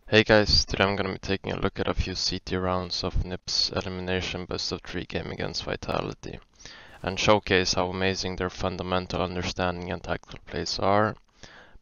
Hey guys, today I'm gonna be taking a look at a few CT rounds of NiP's elimination best of 3 game against Vitality, and showcase how amazing their fundamental understanding and tactical plays are,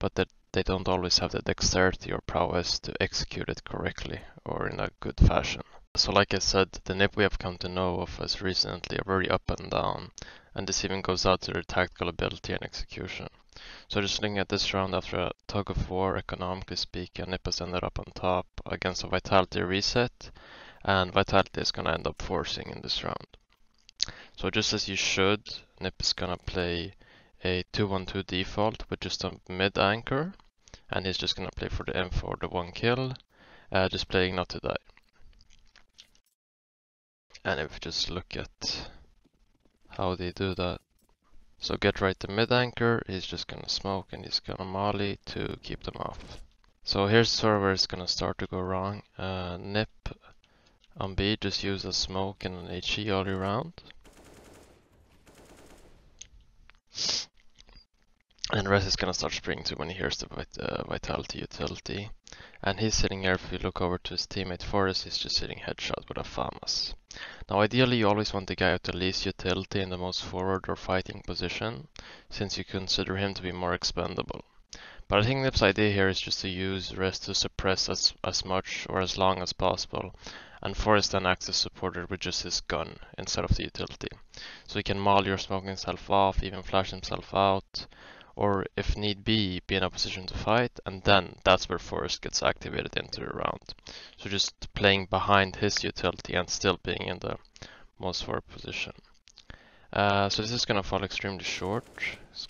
but that they don't always have the dexterity or prowess to execute it correctly or in a good fashion. So like I said, the NiP we have come to know of as recently are very up and down, and this even goes out to their tactical ability and execution. So just looking at this round after a tug of war, economically speaking, NiP has ended up on top against a Vitality reset, and Vitality is gonna end up forcing in this round. So just as you should, NiP is gonna play a 2-1-2 default with just a mid anchor, and he's just gonna play for the info or the 1 kill, just playing not to die. And if we just look at how they do that. So get right the mid anchor, he's just gonna smoke and he's gonna molly to keep them off. So here's sort of where it's gonna start to go wrong. NiP on B just use a smoke and an HE all around. And Res is gonna start sprinting to when he hears the Vitality utility. And he's sitting here, if you look over to his teammate Forrest, he's just sitting headshot with a FAMAS. Now ideally you always want the guy with the least utility in the most forward or fighting position, since you consider him to be more expendable. But I think NiP's idea here is just to use Res to suppress as much or as long as possible, and Forrest then acts as supporter with just his gun instead of the utility. So he can molly or smoke himself off, even flash himself out, or if need be in a position to fight, and then that's where Forrest gets activated into the round. So just playing behind his utility and still being in the most forward position. So this is gonna fall extremely short,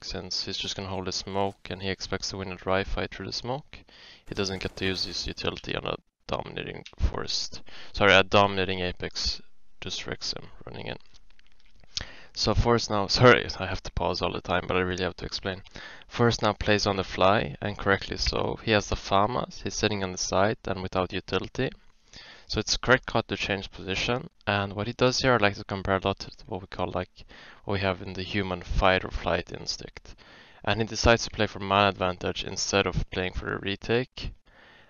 since he's just gonna hold the smoke and he expects to win a dry fight through the smoke. He doesn't get to use his utility on a dominating Forest. Sorry, a dominating Apex just wrecks him running in. So Forrest now, sorry, I have to pause all the time, but I really have to explain. Forrest now plays on the fly, and correctly so. He has the FAMAS, he's sitting on the side and without utility. So it's correct cut to change position, and what he does here I like to compare a lot to what we call what we have in the human fight or flight instinct. And he decides to play for man advantage instead of playing for the retake.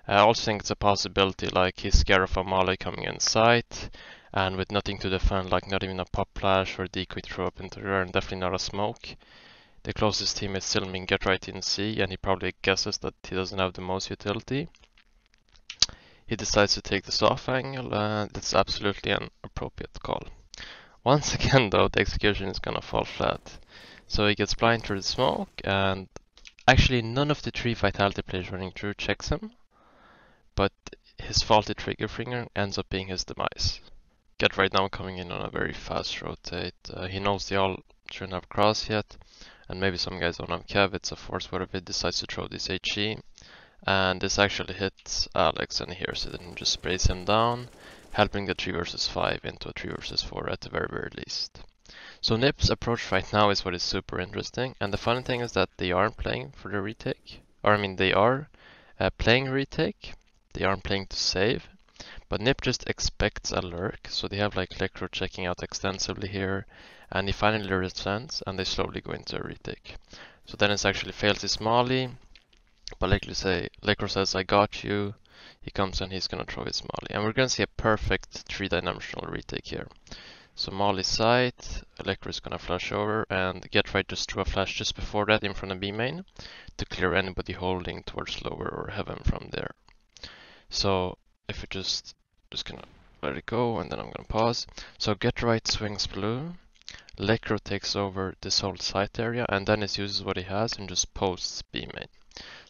I also think it's a possibility, like he's scared of a molly coming in sight, and with nothing to defend, like not even a pop flash or decoy throw up into the air, and definitely not a smoke. The closest team is still being get right in C, and he probably guesses that he doesn't have the most utility. He decides to take the soft angle, and it's absolutely an appropriate call. Once again though, the execution is gonna fall flat. So he gets blind through the smoke, and actually none of the 3 Vitality players running through checks him, but his faulty trigger finger ends up being his demise. Get right now coming in on a very fast rotate. He knows they all shouldn't have cross yet, and maybe some guys don't have Kev. It's a force whatever, he decides to throw this HE, and this actually hits Alex, and he hears it and just sprays him down, helping the 3 versus 5 into a 3 versus 4 at the very least. So NiP's approach right now is what is super interesting, and the funny thing is that they aren't playing for the retake, or I mean they are playing retake, they aren't playing to save. But NiP just expects a lurk, so they have like Lecro checking out extensively here, and he finally resents, and they slowly go into a retake. So then it actually fails his molly, but Lecro says, I got you. He comes and he's gonna throw his molly, and we're gonna see a perfect 3-dimensional retake here. So molly sight, Lecro is gonna flash over, and Get Right just threw a flash just before that in front of B main to clear anybody holding towards lower or heaven from there. So if we just gonna let it go, and then I'm gonna pause. So Get Right swings blue, Lecro takes over this whole site area, and then it uses what he has and just posts B main.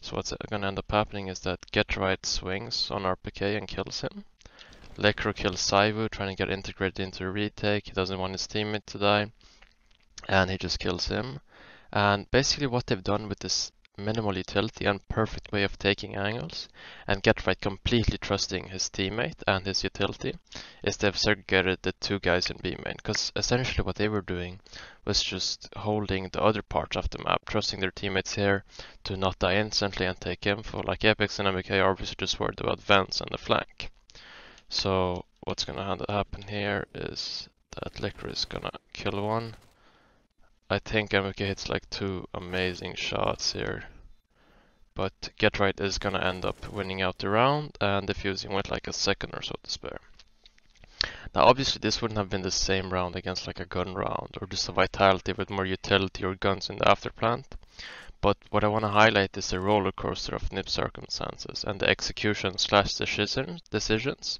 So what's gonna end up happening is that Get Right swings on RPK and kills him. Lecro kills Saivu, trying to get integrated into a retake. He doesn't want his teammate to die, and he just kills him. And basically what they've done with this minimal utility and perfect way of taking angles, and Get Right completely trusting his teammate and his utility, is they've segregated the 2 guys in B main, because essentially what they were doing was just holding the other parts of the map, trusting their teammates here to not die instantly and take info. Like Apex and MBK are obviously just worried about vents and the flank. So what's gonna happen here is that Lecro is gonna kill one. I think MBK hits like 2 amazing shots here but Get Right is gonna end up winning out the round and defusing with like a second or so to spare. Now obviously this wouldn't have been the same round against like a gun round or just a Vitality with more utility or guns in the afterplant. But what I want to highlight is the roller coaster of NiP circumstances and the execution slash decisions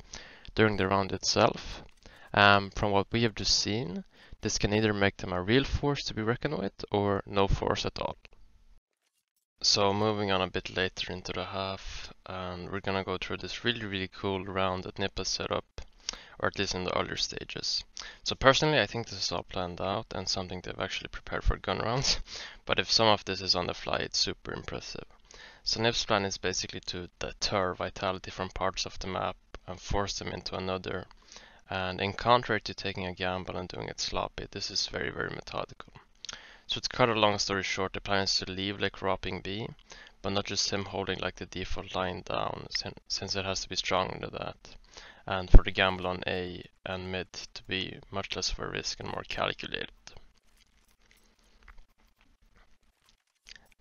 during the round itself. From what we have just seen, this can either make them a real force to be reckoned with or no force at all. So moving on a bit later into the half, and we're gonna go through this really cool round that NiP has set up, or at least in the earlier stages. So personally, I think this is all planned out and something they've actually prepared for gun rounds, but if some of this is on the fly, it's super impressive. So NiP's plan is basically to deter Vitality from parts of the map and force them into another. And in contrary to taking a gamble and doing it sloppy, this is very methodical. So to cut a long story short, the plan is to leave like ropping B, but not just him holding like the default line down, since it has to be stronger than that. And for the gamble on A and mid to be much less of a risk and more calculated.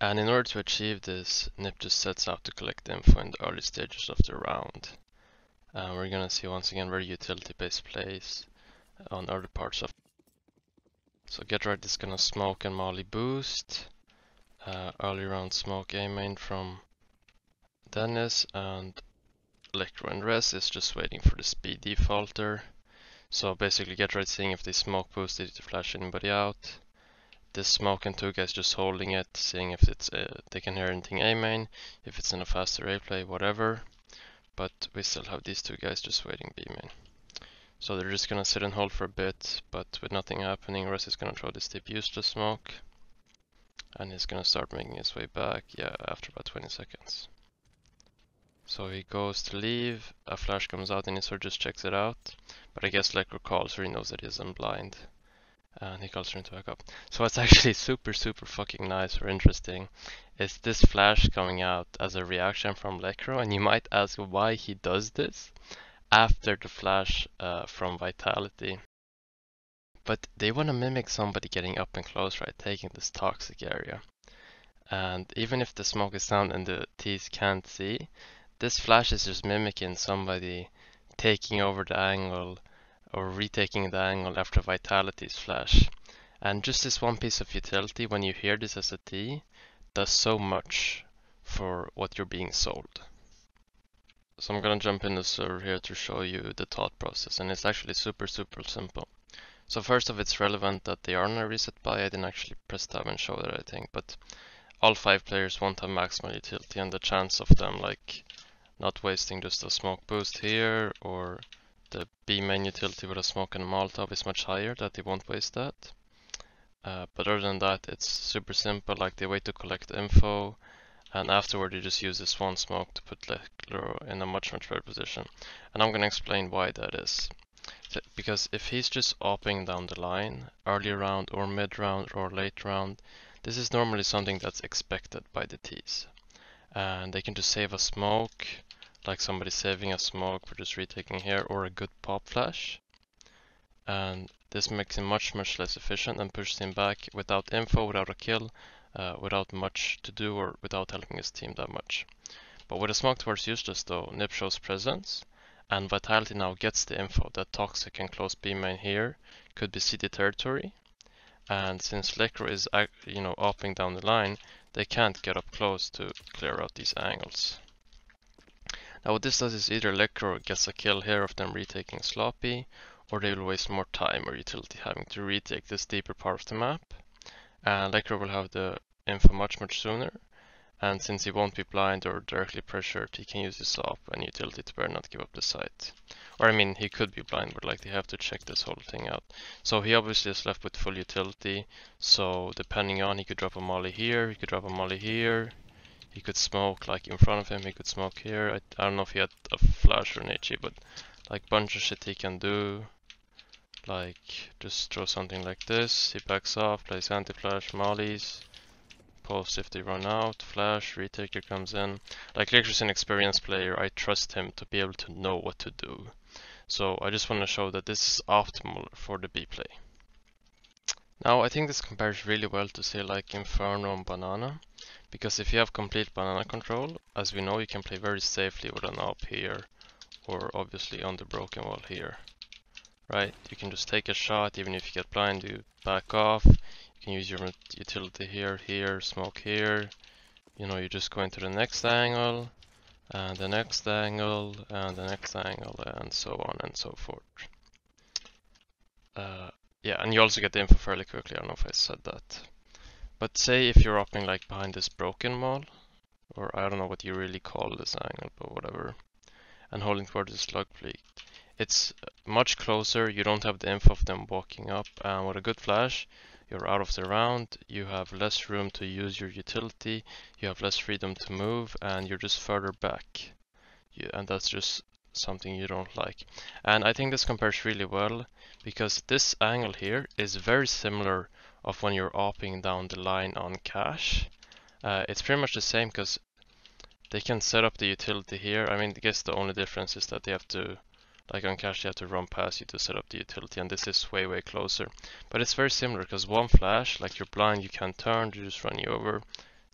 And in order to achieve this, NiP just sets out to collect info in the early stages of the round. We're gonna see once again very utility-based plays on early parts of. So Get Right is gonna smoke and molly boost. Early round smoke A main from Dennis, and Electro and Res is just waiting for the speed defaulter. So basically Get Right seeing if they smoke boost it to flash anybody out. This smoke and two guys just holding it, seeing if it's they can hear anything A main, if it's in a faster A play, whatever. But we still have these two guys just waiting B main. So they're just gonna sit and hold for a bit, but with nothing happening, Res is gonna throw this deep useless smoke. And he's gonna start making his way back, yeah, after about 20 seconds. So he goes to leave, a flash comes out and he sort of just checks it out. But I guess Lekro calls her, he knows that he isn't blind. And he calls her into back up. So what's actually super fucking nice or interesting is this flash coming out as a reaction from Lekro, and you might ask why he does this after the flash from Vitality. But they want to mimic somebody getting up and close, right, taking this toxic area. And even if the smoke is down and the T's can't see, this flash is just mimicking somebody taking over the angle or retaking the angle after Vitality's flash. And just this one piece of utility, when you hear this as a T, does so much for what you're being sold. So I'm gonna jump in the server here to show you the thought process, and it's actually super simple. So first off, it's relevant that they are on a reset buy. I didn't actually press tab and show that, I think, but all 5 players won't have maximal utility, and the chance of them like not wasting just a smoke boost here or the B main utility with a smoke and a Molotov is much higher, that they won't waste that. But other than that, it's super simple, like they wait to collect info, and afterward they just use this one smoke to put Lekro in a much better position. And I'm gonna explain why that is. Because if he's just opping down the line, early round or mid round or late round, this is normally something that's expected by the T's. And they can just save a smoke, like somebody saving a smoke for just retaking here, or a good pop flash. And this makes him much less efficient and pushes him back without info, without a kill, without much to do, or without helping his team that much. But with a smoke towards useless though, NiP shows presence, and Vitality now gets the info that Toxic and close B main here could be CD territory. And since Lekro is, opping down the line, they can't get up close to clear out these angles. Now what this does is either Lekro gets a kill here of them retaking sloppy, or they will waste more time or utility having to retake this deeper part of the map. And Lekro will have the info much sooner, and since he won't be blind or directly pressured, he can use his op and utility to better not give up the site. Or I mean, he could be blind, but like they have to check this whole thing out. So he obviously is left with full utility, so depending on, he could drop a molly here, he could drop a molly here, he could smoke like in front of him, he could smoke here. I don't know if he had a flash or an HE, but like bunch of shit he can do. Like just throw something like this, he backs off, plays anti-flash, mollies, post if they run out, flash, retaker comes in. Like Lekro's an experienced player, I trust him to be able to know what to do. So I just want to show that this is optimal for the B play. Now I think this compares really well to say like Inferno and Banana, because if you have complete banana control, as we know, you can play very safely with an up here, or obviously on the broken wall here, right? You can just take a shot, even if you get blind, you back off, you can use your utility here, here, smoke here, you know, you just go into the next angle, and the next angle, and the next angle, and so on and so forth. Yeah, and you also get the info fairly quickly, I don't know if I said that. But say if you're upping like behind this broken wall, or I don't know what you really call this angle, but whatever, and holding towards the slug fleet, it's much closer, you don't have the info of them walking up, and with a good flash, you're out of the round, you have less room to use your utility, you have less freedom to move, and you're just further back. And that's just something you don't like. And I think this compares really well, because this angle here is very similar of when you're upping down the line on cash. It's pretty much the same, because they can set up the utility here. I mean, I guess the only difference is that they have to, like on cash, they have to run past you to set up the utility, and this is way, way closer. But it's very similar, because one flash, like you're blind, you can't turn, you just run you over.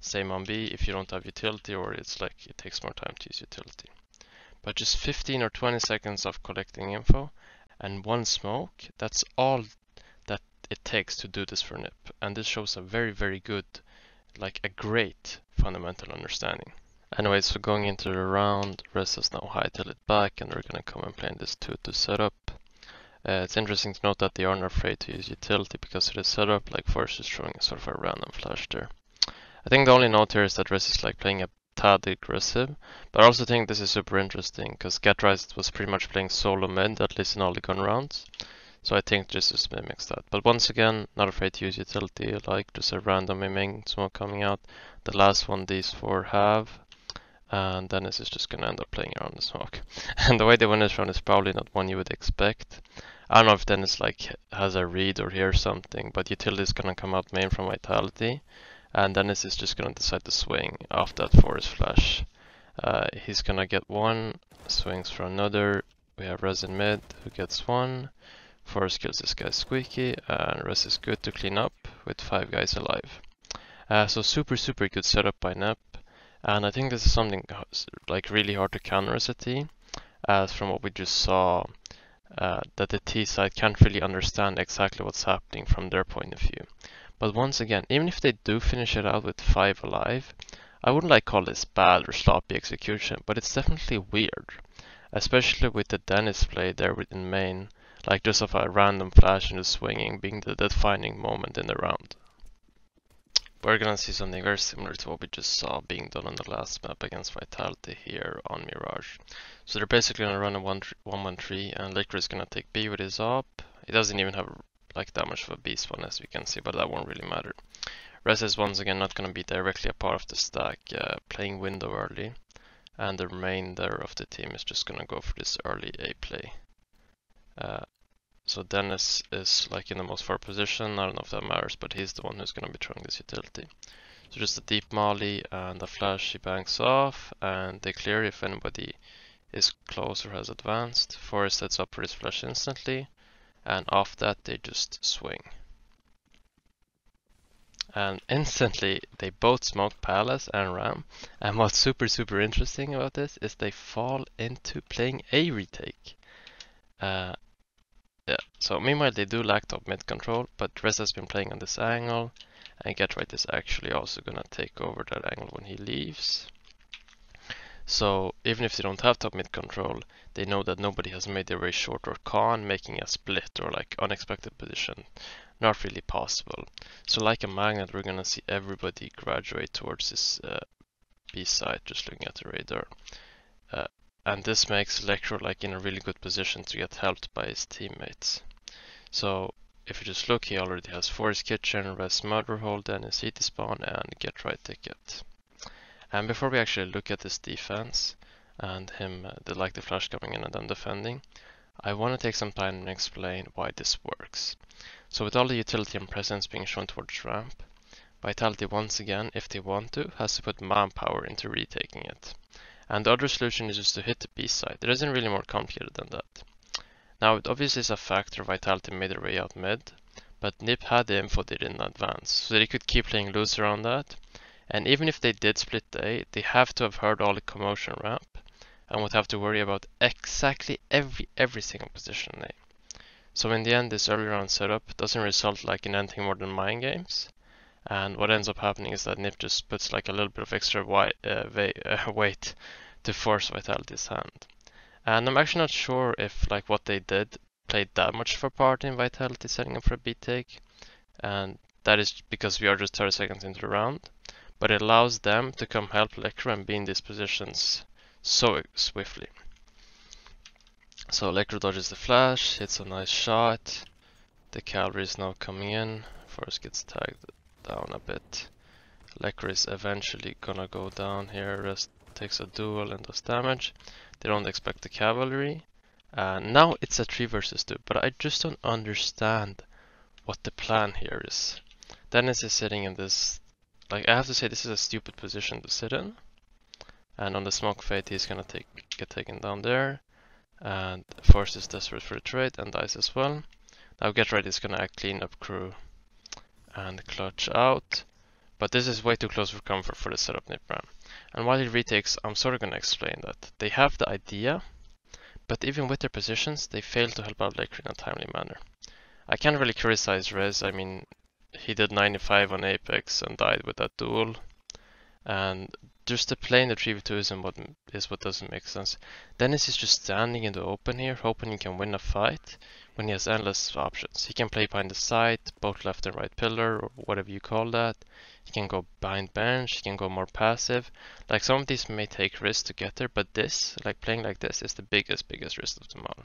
Same on B if you don't have utility, or it's like it takes more time to use utility. But just 15 or 20 seconds of collecting info and one smoke, that's all that it takes to do this for NiP. And this shows a very, very good, like a great fundamental understanding. Anyway, so going into the round, Res has now hightailed it back, and they're going to come and play in this 2-2 setup. It's interesting to note that they aren't afraid to use utility because of the setup, like Forrest is throwing a sort of a random flash there. I think the only note here is that Res is like playing a tad aggressive, but I also think this is super interesting because GetRight was pretty much playing solo mid, at least in all the gun rounds. So I think this just mimics that. But once again, not afraid to use utility, like just a random main smoke coming out. The last one these four have. And Dennis is just gonna end up playing around the smoke. And the way they win this round is probably not one you would expect. I don't know if Dennis like has a read or hears something, but utility is gonna come out main from Vitality. And Dennis is just gonna decide to swing after that for his flash. He's gonna get one, swings for another. We have Res in mid who gets one. Forrest kills this guy Squeaky, and Res is good to clean up with 5 guys alive. So super good setup by NiP. And I think this is something like really hard to counter as a T, as from what we just saw, that the T side can't really understand exactly what's happening from their point of view. But once again, even if they do finish it out with 5 alive, I wouldn't like call this bad or sloppy execution, but it's definitely weird. Especially with the Dennis play there within main, like just of a random flash into swinging being the defining moment in the round. We're gonna see something very similar to what we just saw being done on the last map against Vitality here on Mirage. So they're basically gonna run a 1-1-3 and Liquor is gonna take B with his op. He doesn't even have like that much of a B spawn as we can see, but that won't really matter. Res is once again not gonna be directly a part of the stack, playing window early, and the remainder of the team is just gonna go for this early A play. So Dennis is like in the most far position, I don't know if that matters, but he's the one who's gonna be throwing this utility. So just a deep molly and a flash, he banks off, and they clear if anybody is close or has advanced. Forrest sets up for his flash instantly, and off that they just swing. And instantly they both smoke Palace and Ram, and what's super interesting about this is they fall into playing A retake. Yeah, so meanwhile they do lack top mid control, but Res has been playing on this angle, and GetRight is actually also gonna take over that angle when he leaves. So even if they don't have top mid control, they know that nobody has made their way short or con, making a split or like unexpected position not really possible. So like a magnet, we're gonna see everybody graduate towards this B side, just looking at the radar. And this makes Electro like in a really good position to get helped by his teammates. So if you just look, he already has Forest Kitchen, Res Murderhole, then his CT spawn, and GetRight ticket. And before we actually look at this defense and him, like the flash coming in and then defending, I want to take some time and explain why this works. So with all the utility and presence being shown towards ramp, Vitality once again, if they want to, has to put manpower into retaking it. And the other solution is just to hit the B side. It isn't really more complicated than that. Now it obviously is a factor Vitality made their way out mid, but NiP had the info they didn't advance, so they could keep playing loose around that. And even if they did split the A, they have to have heard all the commotion ramp and would have to worry about exactly every single position in A. So in the end, this early round setup doesn't result like in anything more than mind games. And what ends up happening is that NiP just puts like a little bit of extra weight to force Vitality's hand. And I'm actually not sure if like what they did played that much of a part in Vitality setting up for a beat take. And that is because we are just 30 seconds into the round. But it allows them to come help Lekr and be in these positions so swiftly. So Lekr dodges the flash, hits a nice shot. The cavalry is now coming in. Forrest gets tagged down a bit. Lekr is eventually gonna go down here. Rest takes a duel and does damage. They don't expect the cavalry. Now it's a 3 versus 2, but I just don't understand what the plan here is. Dennis is sitting in this, like I have to say this is a stupid position to sit in. And on the smoke fade he's gonna get taken down there. And Forrest is desperate for a trade and dies as well. Now Get Ready is gonna clean up crew and clutch out. But this is way too close for comfort for the setup NiP ran. And while he retakes, I'm sort of gonna explain that. They have the idea, but even with their positions, they fail to help out Lekr in a timely manner. I can't really criticize Rez, I mean, he did 95 on Apex and died with that duel. And just to play in the 3v2 is what doesn't make sense. Dennis is just standing in the open here, hoping he can win a fight when he has endless options. He can play behind the side, both left and right pillar, or whatever you call that. He can go behind bench, he can go more passive. Like some of these may take risks to get there, but this, like playing like this, is the biggest risk of them all.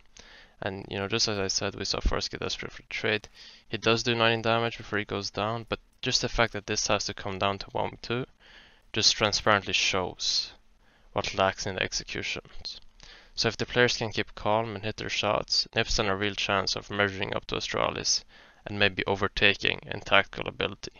And you know, just as I said, we saw Forrest get desperate for the trade. He does do 19 damage before he goes down, but just the fact that this has to come down to 1v2 just transparently shows what lacks in the executions. So if the players can keep calm and hit their shots, NiP stand a real chance of measuring up to Astralis and maybe overtaking in tactical ability.